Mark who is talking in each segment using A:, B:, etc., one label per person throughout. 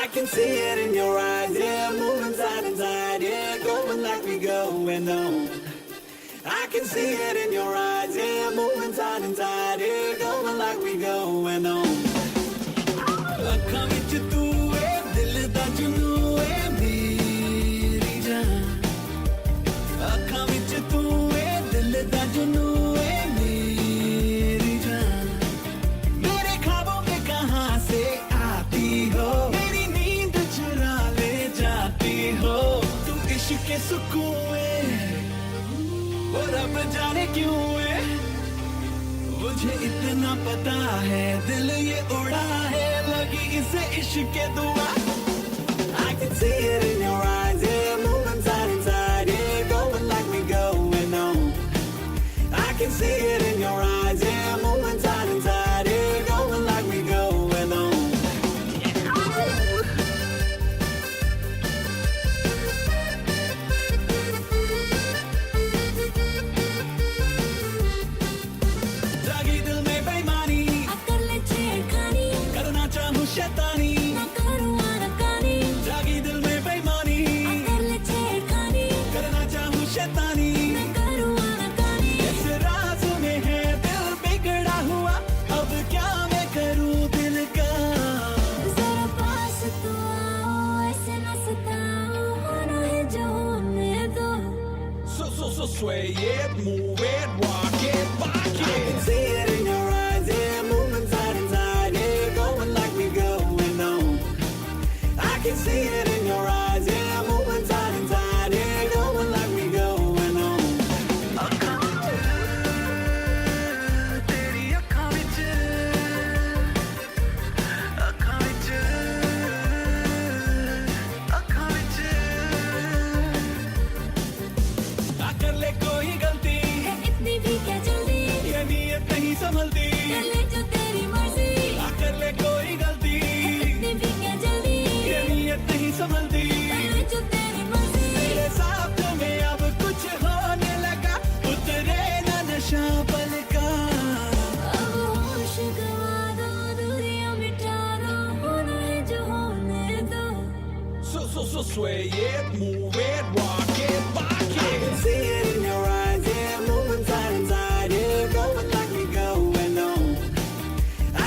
A: I can see it in your eyes, yeah, moving side and side, yeah, going like we going on. I can see it in your eyes, yeah, moving side and side, yeah, going like we going on. ਅੱਖਾਂ ਵਿੱਚ ਤੂੰ ਏ ਦਿਲ ਦਾ ਜੁਨੂ ਏ ਮੇਰੀ ਜਾਨ ਅੱਖਾਂ ਵਿੱਚ ਤੂੰ ਏ ਦਿਲ ਦਾ ਜੁਨੂ ਏ ਮੇਰੀ ਜਾਨ मेरे ख्वाबों में कहां से आती हो मेरी नींद चुरा ले जाती हो तू इश्क के सुकून है और रब जाने क्यों है मुझे इतना पता है दिल ये उड़ा है लगी इसे इश्क के दुआ I can see it in your eyes, yeah, moving side and side, yeah, going like we going on. I can see it in your eyes, yeah, moving side and side, yeah, going like we going on. जागी दिल में बेईमानी
B: कर ले छेड़खानी
A: करना चाहूं शैतानी
B: ना करूँ आनाकानी
A: जागी दिल में बेईमानी
B: कर ले छेड़खानी
A: करना चाहूं शैतानी
B: ना करूँ आनाकानी
A: इस राज में है दिल बिगड़ा हुआ अब क्या मैं करूं दिल का
B: जरा पास तो आओ ऐसे न सताओ होना है जो होने दो
A: So sway it, move it, rock it, rock it. I can see it in your eyes, yeah, moving side and side, yeah, going like we going on. I can see it in your eyes, yeah, moving side and side, yeah, going like we going on. तेरी अखां विच आ कर ले कोई गलती
B: है इतनी भी क्या जल्दी
A: ये नीयत नहीं संभलती
B: कर ले जो तेरी मर्जी
A: आ कर ले कोई गलती
B: इतनी भी क्या जल्दी
A: ये नीयत नहीं संभलती
B: कर ले जो तेरी मर्जी
A: तेरे साथ में अब कुछ होने लगा उतरे ना नशा पल का
B: अब होश गवा दो दूरियां मिटा दो होना है जो होने दो
A: So sway it, move it, rock it, rock it. I can see it in your eyes, yeah, moving side and side, yeah, going like we going on.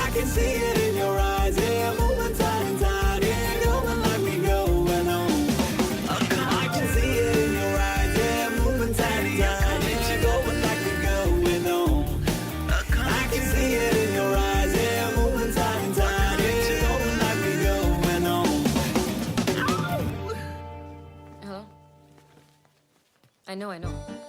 A: I can see it in your eyes, yeah, moving side and side, yeah, going like we going on. I can see it in your eyes, yeah, moving side and side, yeah, going like we going on. I can see it in your eyes, yeah, moving side and side, yeah, going like we going on.
C: Hello? I know.